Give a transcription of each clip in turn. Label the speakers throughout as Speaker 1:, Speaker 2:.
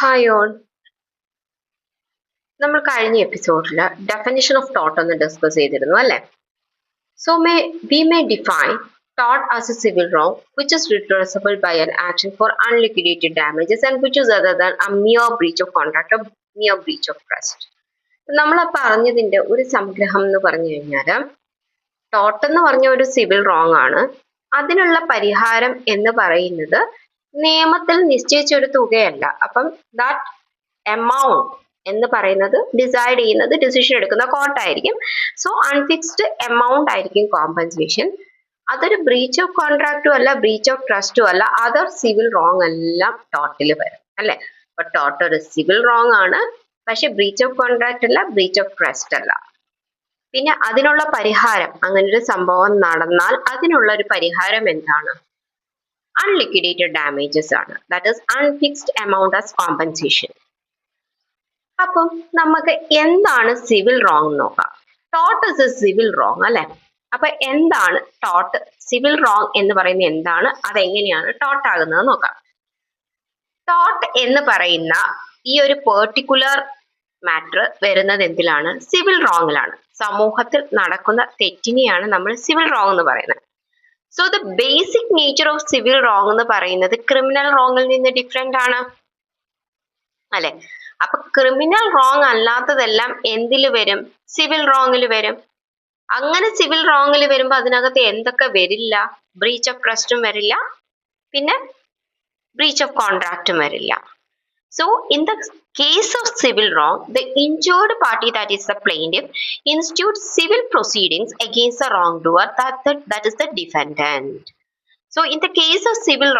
Speaker 1: Hi all. നമ്മൾ കഴിഞ്ഞ എപ്പിസോഡിൽ ഡെഫിനിഷൻ ഓഫ് ടോട്ട് ഒന്ന് ഡിസ്കസ് ചെയ്തിരുന്നു അല്ലേ? So we may define tort as a civil wrong which is redressable by an action for unliquidated damages and which is other than a mere breach of contract or mere breach of trust. നമ്മൾ പറഞ്ഞതിന്റെ ഒരു സംഗ്രഹം എന്ന് പറഞ്ഞു കഴിഞ്ഞാൽ taught എന്ന് പറഞ്ഞ ഒരു സിവിൽ റോങ് ആണ്. അതിനുള്ള പരിഹാരം എന്ന് പറയുന്നത് നിയമത്തിൽ നിശ്ചയിച്ച ഒരു തുകയല്ല. അപ്പം ദാറ്റ് എമൗണ്ട് എന്ന് പറയുന്നത് ഡിസൈഡ് ചെയ്യുന്നത് ഡിസിഷൻ എടുക്കുന്ന കോർട്ടായിരിക്കും. സോ അൺഫിക്സ്ഡ് എമൗണ്ട് ആയിരിക്കും കോമ്പൻസേഷൻ. അതൊരു ബ്രീച്ച് ഓഫ് കോൺട്രാക്റ്റും അല്ല, ബ്രീച്ച് ഓഫ് ട്രസ്റ്റും അല്ല, അതർ സിവിൽ റോങ് എല്ലാം ടോട്ടിൽ വരും അല്ലെ? അപ്പൊ ടോട്ട് ഒരു സിവിൽ റോങ് ആണ്, പക്ഷെ ബ്രീച്ച് ഓഫ് കോൺട്രാക്ട് അല്ല, ബ്രീച്ച് ഓഫ് ട്രസ്റ്റ് അല്ല. പിന്നെ അതിനുള്ള പരിഹാരം, അങ്ങനെ ഒരു സംഭവം നടന്നാൽ അതിനുള്ള ഒരു പരിഹാരം എന്താണ്? അൺലിക്വിഡേറ്റഡ് ഡാമേജസ് ആണ്. That is unfixed amount as compensation. അപ്പം നമുക്ക് എന്താണ് സിവിൽ റോങ് നോക്കാം. ടോട്ട് ഇസ് എ സിവിൽ റോങ് അല്ലെ? അപ്പൊ എന്താണ് ടോട്ട്? സിവിൽ റോങ് എന്ന് പറയുന്നത് എന്താണ്? അതെങ്ങനെയാണ് ടോട്ട് ആകുന്നത് നോക്കാം. ടോട്ട് എന്ന് പറയുന്ന ഈ ഒരു പെർട്ടിക്കുലർ മാറ്റർ വരുന്നത് എന്തിലാണ്? സിവിൽ റോങ്ങിലാണ്. സമൂഹത്തിൽ നടക്കുന്ന തെറ്റിനെയാണ് നമ്മൾ സിവിൽ റോങ് എന്ന് പറയുന്നത്. So the basic nature of civil wrong എന്ന് പറയുന്നത് ക്രിമിനൽ റോങ്ങിൽ നിന്ന് ഡിഫറെന്റ് ആണ് അല്ലെ? അപ്പൊ ക്രിമിനൽ റോങ് അല്ലാത്തതെല്ലാം എന്തിൽ വരും? സിവിൽ റോങ്ങിൽ വരും. അങ്ങനെ സിവിൽ റോങ്ങിൽ വരുമ്പോ അതിനകത്ത് എന്തൊക്കെ വരില്ല? ബ്രീച്ച് ഓഫ് ട്രസ്റ്റും വരില്ല, പിന്നെ ബ്രീച്ച് ഓഫ് കോൺട്രാക്റ്റും വരില്ല. So in the case of civil wrong, the injured party, that is the plaintiff, institutes civil proceedings against the wrongdoer, that is the defendant. So in the case of civil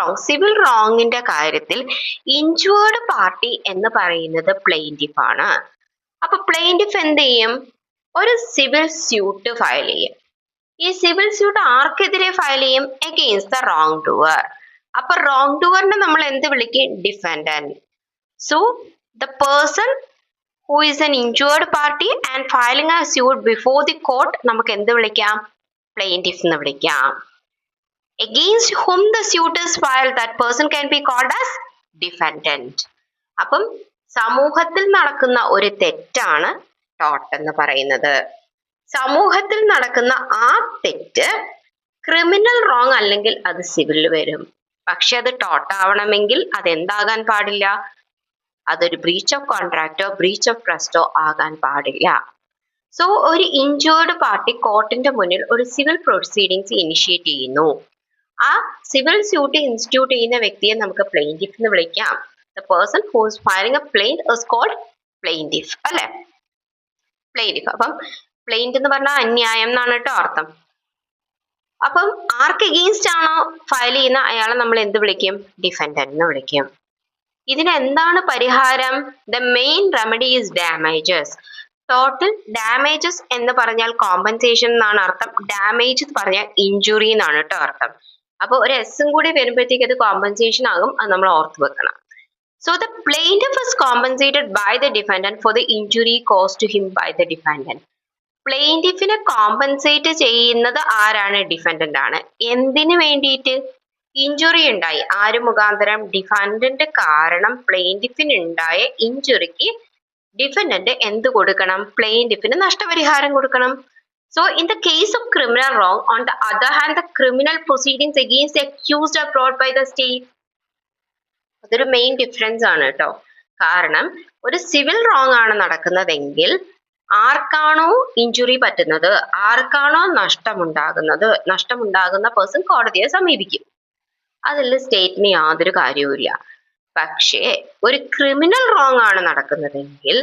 Speaker 1: wrong ന്റെ കാര്യത്തിൽ injured party എന്ന് പറയുന്നത് plaintiff ആണ്. അപ്പൊ plaintiff എന്ത് ചെയ്യും? ഒരു civil suit file ചെയ്യും. ഈ സിവിൽ സ്യൂട്ട് ആർക്കെതിരെ ഫയൽ ചെയ്യും? against the wrongdoer. അപ്പൊ wrongdoer-നെ നമ്മൾ എന്ത് വിളിക്കും? defendant. So the person who is an injured party and filing a suit before the court നമുക്ക് എന്ത് വിളിക്കാം? plaintiff എന്ന് വിളിക്കാം. Against whom the suit is filed, that person can be called as defendant. അപ്പം സമൂഹത്തിൽ നടക്കുന്ന ഒരു തെറ്റാണ് ടോട്ട് എന്ന് പറയുന്നത്. സമൂഹത്തിൽ നടക്കുന്ന ആ തെറ്റ് ക്രിമിനൽ റോങ് അല്ലെങ്കിൽ അത് സിവിൽ വരും. പക്ഷെ അത് ടോട്ട് ആവണമെങ്കിൽ അത് എന്താകാൻ പാടില്ല? അതൊരു ബ്രീച്ച് ഓഫ് കോൺട്രാക്റ്റോ ബ്രീച്ച് ഓഫ് ട്രസ്റ്റോ ആകാൻ പാടില്ല. സോ ഒരു ഇൻജേർഡ് പാർട്ടി കോർട്ടിന്റെ മുന്നിൽ ഒരു സിവിൽ പ്രൊസീഡിങ്സ് ഇനിഷ്യേറ്റ് ചെയ്യുന്നു. ആ സിവിൽ സ്യൂട്ട് ഇൻസ്റ്റിറ്റ്യൂട്ട് ചെയ്യുന്ന വ്യക്തിയെ നമുക്ക് പ്ലെയിന്റിഫ് എന്ന് വിളിക്കാം. The person who is filing a plaint is called plaintiff അല്ലെ? പ്ലെയിന്റിഫ്. അപ്പം പ്ലെയിന്റ് എന്ന് പറഞ്ഞാൽ അന്യായം എന്നാണ് കേട്ടോ അർത്ഥം. അപ്പം ആർക്ക് എഗെയിൻസ്റ്റ് ആണോ ഫയൽ ചെയ്യുന്ന അയാളെ നമ്മൾ എന്ത് വിളിക്കും? ഡിഫൻഡന്റ് എന്ന് വിളിക്കും. ഇതിന് എന്താണ് പരിഹാരം? The main remedy is damages. Total damages എന്ന് പറഞ്ഞാൽ കോമ്പൻസേഷൻ എന്നാണ് അർത്ഥം. ഡാമേജ് എന്ന് പറഞ്ഞാൽ ഇഞ്ചുറി എന്നാണ് കേട്ടോ അർത്ഥം. അപ്പൊ ഒരു എസ്സും കൂടി വരുമ്പോഴത്തേക്ക് അത് കോമ്പൻസേഷൻ ആകും. അത് നമ്മൾ ഓർത്ത് വെക്കണം. So the plaintiff is compensated by the defendant for the injury caused to him by the defendant. പ്ലെയിന്റിഫിനെ കോമ്പൻസേറ്റ് ചെയ്യുന്നത് ആരാണ്? ഡിഫൻഡന്റ് ആണ്. എന്തിനു വേണ്ടിയിട്ട്? ഇഞ്ചുറി ഉണ്ടായി. ആര് മുഖാന്തരം? ഡിഫൻഡന്റ് കാരണം പ്ലെയിന്റിഫിന് ഉണ്ടായ ഇഞ്ചുറിക്ക് ഡിഫൻഡന്റ് എന്ത് കൊടുക്കണം? പ്ലെയിന്റിഫിന് നഷ്ടപരിഹാരം കൊടുക്കണം. So in the case of criminal wrong, on the other hand, the criminal proceedings against the accused are brought by the state. അതൊരു മെയിൻ ഡിഫറൻസ് ആണ് കേട്ടോ. കാരണം ഒരു സിവിൽ റോങ് ആണ് നടക്കുന്നതെങ്കിൽ ആർക്കാണോ ഇഞ്ചുറി പറ്റുന്നത്, ആർക്കാണോ നഷ്ടമുണ്ടാകുന്ന പേഴ്സൺ കോടതിയെ സമീപിക്കും. അതിൽ സ്റ്റേറ്റിന് യാതൊരു കാര്യവുമില്ല. പക്ഷേ ഒരു ക്രിമിനൽ റോങ് ആണ് നടക്കുന്നതെങ്കിൽ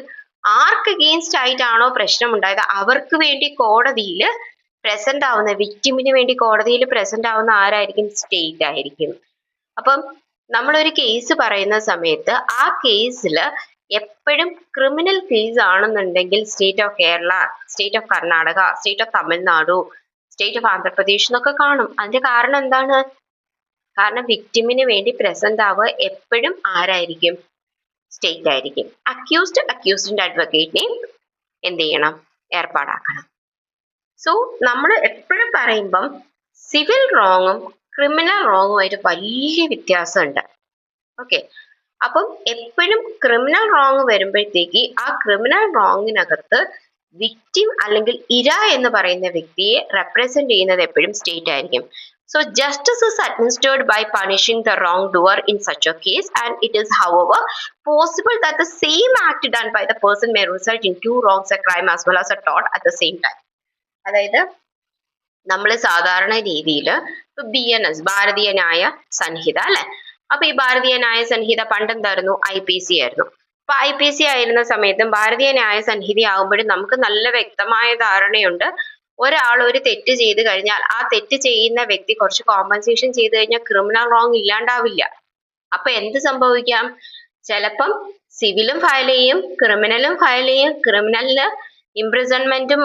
Speaker 1: ആർക്ക് അഗെയിൻസ്റ്റ് ആയിട്ടാണോ പ്രശ്നം ഉണ്ടായത് അവർക്ക് വേണ്ടി കോടതിയിൽ പ്രസന്റ് ആവുന്ന, വിക്ടിമിന് വേണ്ടി കോടതിയിൽ പ്രസന്റ് ആവുന്ന ആരായിരിക്കും? സ്റ്റേറ്റ് ആയിരിക്കും. അപ്പം നമ്മളൊരു കേസ് പറയുന്ന സമയത്ത് ആ കേസിൽ എപ്പോഴും ക്രിമിനൽ കേസ് ആണെന്നുണ്ടെങ്കിൽ state of Kerala, state of Karnataka, state of Tamil Nadu, state of Andhra Pradesh എന്നൊക്കെ കാണും. അതിന്റെ കാരണം എന്താണ്? കാരണം വിക്ടിമിന് വേണ്ടി പ്രസന്റ് ആവുക എപ്പോഴും ആരായിരിക്കും? സ്റ്റേറ്റ് ആയിരിക്കും. അക്യൂസ്ഡിന്റെ അഡ്വക്കേറ്റിനെയും എന്ത് ചെയ്യണം? ഏർപ്പാടാക്കണം. സോ നമ്മൾ എപ്പോഴും പറയുമ്പം സിവിൽ റോങ്ങും ക്രിമിനൽ റോങ്ങുമായിട്ട് വലിയ വ്യത്യാസമുണ്ട്. ഓക്കെ, അപ്പം എപ്പോഴും ക്രിമിനൽ റോങ് വരുമ്പോഴത്തേക്ക് ആ ക്രിമിനൽ റോങ്ങിനകത്ത് വിക്ടിം അല്ലെങ്കിൽ ഇര എന്ന് പറയുന്ന വ്യക്തിയെ റെപ്രസെന്റ് ചെയ്യുന്നത് എപ്പോഴും സ്റ്റേറ്റ് ആയിരിക്കും. So justice is administered by punishing the wrongdoer in such a case, and it is however possible that the same act done by the person may result in two wrongs, a crime as well as a tort at the same time. അതായത് നമ്മൾ സാധാരണ രീതിയിൽ BNS ഭാരതീയ ന്യായ സംഹിത അല്ലെ, അപ്പൊ ഈ ഭാരതീയ ന്യായ സംഹിത പണ്ട് എന്തായിരുന്നു, IPC ആയിരുന്നു. അപ്പൊ IPC ആയിരുന്ന സമയത്തും ഭാരതീയ ന്യായ സംഹിത ആകുമ്പോഴും നമുക്ക് നല്ല വ്യക്തമായ ധാരണയുണ്ട്, ഒരാൾ ഒരു തെറ്റ് ചെയ്ത് കഴിഞ്ഞാൽ ആ തെറ്റ് ചെയ്യുന്ന വ്യക്തി കുറച്ച് കോമ്പൻസേഷൻ ചെയ്ത് കഴിഞ്ഞാൽ ക്രിമിനൽ റോങ് ഇല്ലാണ്ടാവില്ല. അപ്പൊ എന്ത് സംഭവിക്കാം, ചിലപ്പം സിവിലും ഫയൽ ചെയ്യും, ക്രിമിനലും ഫയൽ ചെയ്യും, ക്രിമിനലിന് ഇംപ്രിസൺമെന്റും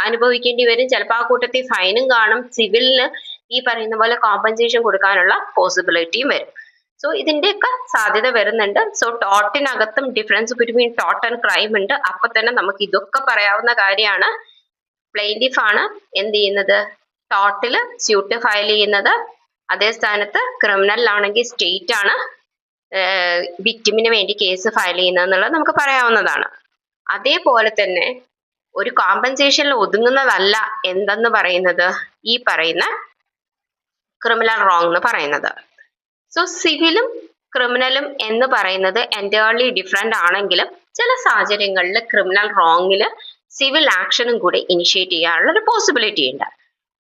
Speaker 1: അനുഭവിക്കേണ്ടി വരും, ചിലപ്പോൾ ആ കൂട്ടത്തിൽ ഫൈനും കാണും, സിവിലിന് ഈ പറയുന്ന പോലെ കോമ്പൻസേഷൻ കൊടുക്കാനുള്ള പോസിബിലിറ്റിയും വരും. സോ ഇതിന്റെയൊക്കെ സാധ്യത വരുന്നുണ്ട്. സോ ടോട്ടിനകത്തും ഡിഫറൻസ് ബിറ്റ്വീൻ ടോട്ട് ആൻഡ് ക്രൈം ഉണ്ട്. അപ്പൊ തന്നെ നമുക്ക് ഇതൊക്കെ പറയാവുന്ന കാര്യമാണ്. പ്ലെയിന്റിഫ് ആണ് എന്ത് ചെയ്യുന്നത്, ടോട്ടില് സ്യൂട്ട് ഫയൽ ചെയ്യുന്നത്, അതേ സ്ഥാനത്ത് ക്രിമിനലിലാണെങ്കിൽ സ്റ്റേറ്റ് ആണ് വിക്ടിമിന് വേണ്ടി കേസ് ഫയൽ ചെയ്യുന്നത് എന്നുള്ളത് നമുക്ക് പറയാവുന്നതാണ്. അതേപോലെ തന്നെ ഒരു കോമ്പൻസേഷനിൽ ഒതുങ്ങുന്നതല്ല എന്തെന്ന് പറയുന്നത്, ഈ പറയുന്ന ക്രിമിനൽ റോങ് എന്ന് പറയുന്നത്. സോ സിവിലും ക്രിമിനലും എന്ന് പറയുന്നത് എൻറ്റയർലി ഡിഫറെന്റ് ആണെങ്കിലും ചില സാഹചര്യങ്ങളിൽ ക്രിമിനൽ റോങ്ങില് സിവിൽ ആക്ഷനും കൂടി ഇനിഷ്യേറ്റ് ചെയ്യാനുള്ള ഒരു പോസിബിലിറ്റി ഉണ്ട്.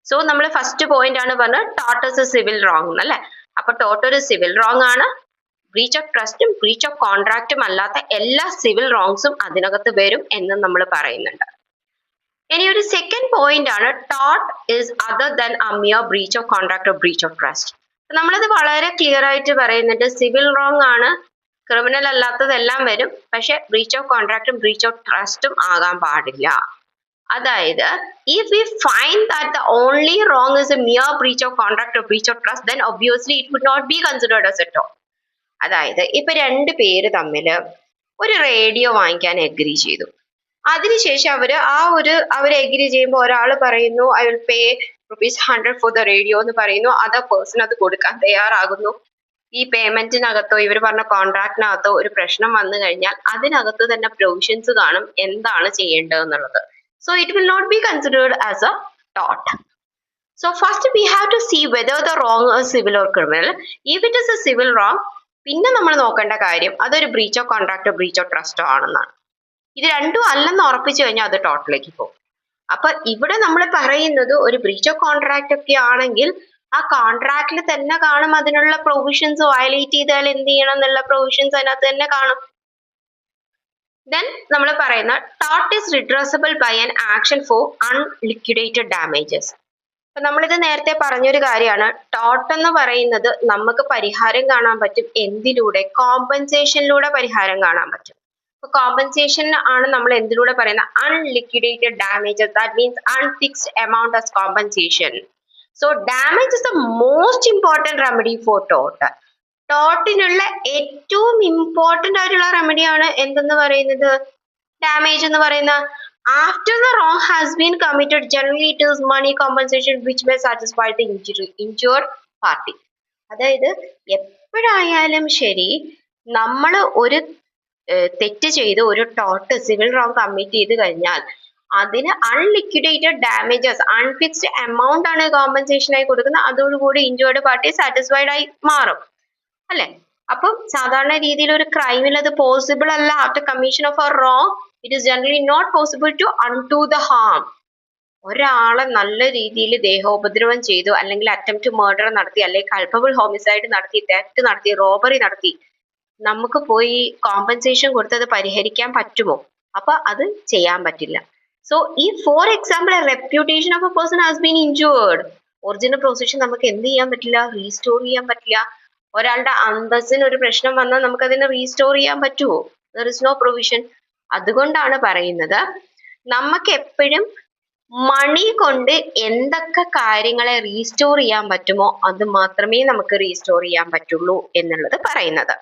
Speaker 1: സോ നമ്മൾ ഫസ്റ്റ് പോയിന്റ് ആണ് പറഞ്ഞത് taught is a civil wrong എന്നല്ലേ. അപ്പൊ ടോട്ട് ഒരു സിവിൽ റോങ് ആണ്. ബ്രീച്ച് ഓഫ് ട്രസ്റ്റും ബ്രീച്ച് ഓഫ് കോൺട്രാക്റ്റും അല്ലാത്ത എല്ലാ സിവിൽ റോങ്സും അതിനകത്ത് വരും എന്ന് നമ്മൾ പറയുന്നുണ്ട്. ഇനി ഒരു സെക്കൻഡ് പോയിന്റ് ആണ് ടോട്ട് is other than a mere breach of contract or breach of trust. നമ്മളത് വളരെ ക്ലിയർ ആയിട്ട് പറയുന്നുണ്ട്, സിവിൽ റോങ് ആണ്, ക്രിമിനൽ അല്ലാത്തതെല്ലാം വരും, പക്ഷെ ബ്രീച്ച് ഓഫ് കോൺട്രാക്റ്റും ബ്രീച്ച് ഓഫ് ട്രസ്റ്റും ആകാൻ പാടില്ല. അതായത് if we find that the only wrong is a mere breach of contract or breach of trust, then obviously it would not be considered as a tort. അതായത് ഇപ്പൊ രണ്ട് പേര് തമ്മിൽ ഒരു റേഡിയോ വാങ്ങിക്കാൻ എഗ്രി ചെയ്തു, അതിനുശേഷം അവര് എഗ്രി ചെയ്യുമ്പോൾ ഒരാൾ പറയുന്നു I will pay ₹100 for the radio എന്ന് പറയുന്നു, അതർ പേഴ്സൺ അത് കൊടുക്കാൻ തയ്യാറാകുന്നു. ഈ പേയ്മെന്റിനകത്തോ ഇവർ പറഞ്ഞ കോൺട്രാക്ടിനകത്തോ ഒരു പ്രശ്നം വന്നു കഴിഞ്ഞാൽ അതിനകത്ത് തന്നെ പ്രൊവിഷൻസ് കാണും എന്താണ് ചെയ്യേണ്ടതെന്നുള്ളത്. So it will not be considered as a tort. So first we have to see whether the wrong is civil or criminal. If it is a civil wrong, പിന്നെ നമ്മൾ നോക്കേണ്ട കാര്യം അതൊരു ബ്രീച്ച് ഓഫ് കോൺട്രാക്റ്റോ ബ്രീച്ച് ഓഫ് ട്രസ്റ്റോ ആണെന്നാണ്. ഇത് രണ്ടും അല്ലെന്ന് ഉറപ്പിച്ചു കഴിഞ്ഞാൽ അത് ടോട്ടിലേക്ക് പോകും. അപ്പൊ ഇവിടെ നമ്മൾ പറയുന്നത് ഒരു ബ്രീച്ച് ഓഫ് കോൺട്രാക്ട് ഒക്കെ ആണെങ്കിൽ ആ കോൺട്രാക്റ്റിൽ തന്നെ കാണും അതിനുള്ള പ്രൊവിഷൻസ്, വയലേറ്റ് ചെയ്താൽ എന്ത് ചെയ്യണം എന്നുള്ള പ്രൊവിഷൻസ് അതിനകത്ത് തന്നെ കാണും. Then നമ്മൾ പറയുന്ന tort is redressable by an action for unliquidated damages. അപ്പൊ നമ്മളിത് നേരത്തെ പറഞ്ഞൊരു കാര്യമാണ്, ടോട്ട് എന്ന് പറയുന്നത് നമുക്ക് പരിഹാരം കാണാൻ പറ്റും എന്തിലൂടെ, കോമ്പൻസേഷനിലൂടെ പരിഹാരം കാണാൻ പറ്റും. അപ്പൊ കോമ്പൻസേഷൻ ആണ് നമ്മൾ എന്തിലൂടെ പറയുന്ന unliquidated damages, that means unfixed amount as compensation. So damage is the most important remedy for tort. ടോട്ടിനുള്ള ഏറ്റവും ഇമ്പോർട്ടന്റ് ആയിട്ടുള്ള റെമഡിയാണ് എന്തെന്ന് പറയുന്നത്, ഡാമേജ് എന്ന് പറയുന്ന. After the wrong has been committed generally it is money compensation which may satisfy the injured party. അതായത് എപ്പോഴായാലും ശരി നമ്മൾ ഒരു തെറ്റ് ചെയ്ത് ഒരു ടോട്ട് സിവിൽ റോങ് കമ്മിറ്റ് ചെയ്ത് കഴിഞ്ഞാൽ അതിന് അൺലിക്വിഡേറ്റഡ് ഡാമേജസ്, അൺഫിക്സ്ഡ് എമൗണ്ട് ആണ് കോമ്പൻസേഷൻ ആയി കൊടുക്കുന്നത്. അതോടുകൂടി ഇൻജുർഡ് പാർട്ടി സാറ്റിസ്ഫൈഡ് ആയി മാറും അല്ലെ. അപ്പം സാധാരണ രീതിയിൽ ഒരു ക്രൈമിൽ അത് പോസിബിൾ അല്ല. After commission of a wrong it is generally not possible to undo the harm. ഒരാളെ നല്ല രീതിയിൽ ദേഹോപദ്രവം ചെയ്തു, അല്ലെങ്കിൽ അറ്റംപ്റ്റ് മർഡർ നടത്തി, അല്ലെങ്കിൽ കൾപ്പബിൾ ഹോമിസൈഡ് നടത്തി, തെഫ്റ്റ് നടത്തി, റോബറി നടത്തി, നമുക്ക് പോയി കോമ്പൻസേഷൻ കൊടുത്തത് പരിഹരിക്കാൻ പറ്റുമോ? അപ്പൊ അത് ചെയ്യാൻ പറ്റില്ല. സോ ഈ for example reputation of a person has been injured, original position നമുക്ക് എന്ത് ചെയ്യാൻ പറ്റില്ല, റീസ്റ്റോർ ചെയ്യാൻ പറ്റില്ല. ഒരാളുടെ അന്തസ്സിന് ഒരു പ്രശ്നം വന്നാൽ നമുക്ക് അതിനെ റീസ്റ്റോർ ചെയ്യാൻ പറ്റുമോ? There is no provision. അതുകൊണ്ടാണ് പറയുന്നത് നമുക്ക് എപ്പോഴും മണി കൊണ്ട് എന്തൊക്കെ കാര്യങ്ങളെ റീസ്റ്റോർ ചെയ്യാൻ പറ്റുമോ അത് മാത്രമേ നമുക്ക് റീസ്റ്റോർ ചെയ്യാൻ പറ്റുള്ളൂ എന്നുള്ളത് പറയുന്നത്.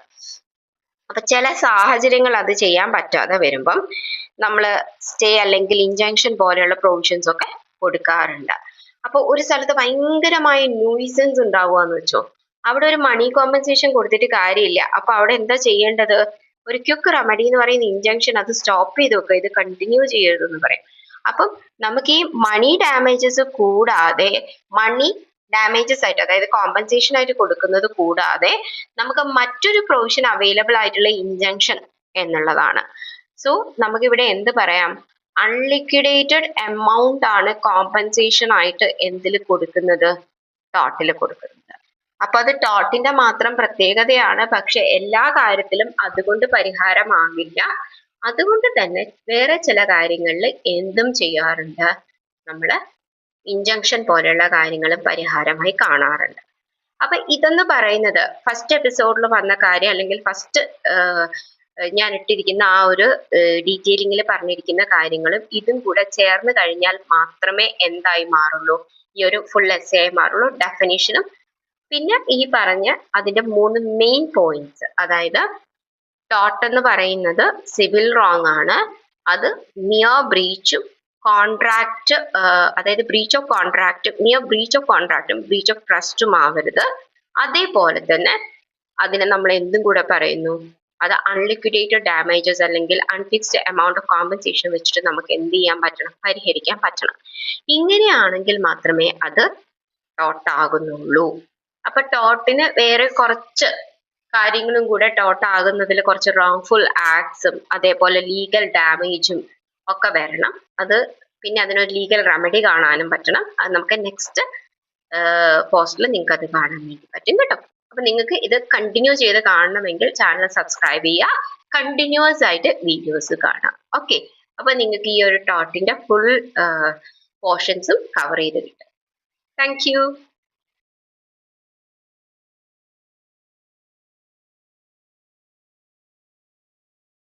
Speaker 1: അപ്പൊ ചില സാഹചര്യങ്ങൾ അത് ചെയ്യാൻ പറ്റാതെ വരുമ്പം നമ്മൾ സ്റ്റേ അല്ലെങ്കിൽ ഇൻജങ്ഷൻ പോലെയുള്ള പ്രൊവിഷൻസ് ഒക്കെ കൊടുക്കാറുണ്ട്. അപ്പൊ ഒരു സ്ഥലത്ത് ഭയങ്കരമായ ന്യൂയിസൻസ് ഉണ്ടാവുകയെന്ന് വെച്ചോ, അവിടെ ഒരു മണി കോമ്പൻസേഷൻ കൊടുത്തിട്ട് കാര്യമില്ല. അപ്പൊ അവിടെ എന്താ ചെയ്യേണ്ടത്? ഒരു ക്വിക്ക് റെമഡി എന്ന് പറയുന്ന ഇൻജങ്ഷൻ അത് സ്റ്റോപ്പ് ചെയ്ത് വെക്കുക, ഇത് കണ്ടിന്യൂ ചെയ്യരുതെന്ന് പറയും. അപ്പം നമുക്ക് ഈ മണി ഡാമേജസ് കൂടാതെ, മണി ഡാമേജസ് ആയിട്ട് അതായത് കോമ്പൻസേഷൻ ആയിട്ട് കൊടുക്കുന്നത് കൂടാതെ നമുക്ക് മറ്റൊരു പ്രൊവിഷൻ അവൈലബിൾ ആയിട്ടുള്ള ഇൻജങ്ഷൻ എന്നുള്ളതാണ്. സോ നമുക്കിവിടെ എന്ത് പറയാം? അൺലിക്വിഡേറ്റഡ് എമൗണ്ട് ആണ് കോമ്പൻസേഷൻ ആയിട്ട് എന്തിൽ കൊടുക്കുന്നത്? ടോട്ടിൽ കൊടുക്കുന്നത്. അപ്പൊ അത് ടോട്ടിന്റെ മാത്രം പ്രത്യേകതയാണ്, പക്ഷെ എല്ലാ കാര്യത്തിലും അതുകൊണ്ട് പരിഹാരമാകില്ല. അതുകൊണ്ട് തന്നെ വേറെ ചില കാര്യങ്ങളിൽ എന്തും ചെയ്യാറുണ്ട്, നമ്മള് ഇൻജങ്ഷൻ പോലെയുള്ള കാര്യങ്ങളും പരിഹാരമായി കാണാറുണ്ട്. അപ്പൊ ഇതെന്ന് പറയുന്നത് ഫസ്റ്റ് എപ്പിസോഡിൽ വന്ന കാര്യം, അല്ലെങ്കിൽ ഫസ്റ്റ് ഞാൻ ഇട്ടിരിക്കുന്ന ആ ഒരു ഡീറ്റെയിലിംഗിൽ പറഞ്ഞിരിക്കുന്ന കാര്യങ്ങളും ഇതും കൂടെ ചേർന്ന് കഴിഞ്ഞാൽ മാത്രമേ എന്തായി മാറുള്ളൂ? ഈ ഒരു ഫുൾ എസ്സേ ആയി മാറുള്ളൂ. ഡെഫിനിഷനും പിന്നെ ഈ പറഞ്ഞ അതിന്റെ 3 മെയിൻ പോയിന്റ്സ്, അതായത് ടോട്ട് എന്ന് പറയുന്നത് സിവിൽ റോങ് ആണ്, അത് മിയർ ബ്രീച്ചും കോൺട്രാക്ട്, അതായത് ബ്രീച്ച് ഓഫ് കോൺട്രാക്റ്റും മിയർ ബ്രീച്ച് ഓഫ് കോൺട്രാക്റ്റും ബ്രീച്ച് ഓഫ് ട്രസ്റ്റും ആവരുത്. അതേപോലെ തന്നെ അതിനെ നമ്മൾ എന്തും കൂടെ പറയുന്നു, അത് അൺലിക്വിഡേറ്റഡ് ഡാമേജസ് അല്ലെങ്കിൽ അൺഫിക്സ്ഡ് എമൗണ്ട് ഓഫ് കോമ്പൻസേഷൻ വെച്ചിട്ട് നമുക്ക് എന്ത് ചെയ്യാൻ പറ്റണം? പരിഹരിക്കാൻ പറ്റണം. ഇങ്ങനെയാണെങ്കിൽ മാത്രമേ അത് ടോട്ട് ആകുന്നുള്ളൂ. അപ്പൊ ടോട്ടിന് വേറെ കുറച്ച് കാര്യങ്ങളും കൂടെ ടോട്ട് ആകുന്നതിൽ കുറച്ച് റോങ്ഫുൾ ആക്ട്സും അതേപോലെ ലീഗൽ ഡാമേജും ഒക്കെ വരണം. അത് പിന്നെ അതിനൊരു ലീഗൽ റെമഡി കാണാനും പറ്റണം. അത് നമുക്ക് നെക്സ്റ്റ് പോസ്റ്റിൽ നിങ്ങൾക്ക് അത് കാണാൻ വേണ്ടി പറ്റും കേട്ടോ. അപ്പൊ നിങ്ങൾക്ക് ഇത് കണ്ടിന്യൂ ചെയ്ത് കാണണമെങ്കിൽ ചാനൽ സബ്സ്ക്രൈബ് ചെയ്യുക, കണ്ടിന്യൂസ് ആയിട്ട് വീഡിയോസ് കാണാം. ഓക്കെ, അപ്പൊ നിങ്ങൾക്ക് ഈ ഒരു ടോട്ടിന്റെ ഫുൾ പോർഷൻസും കവർ ചെയ്ത് കിട്ടും. Thank you.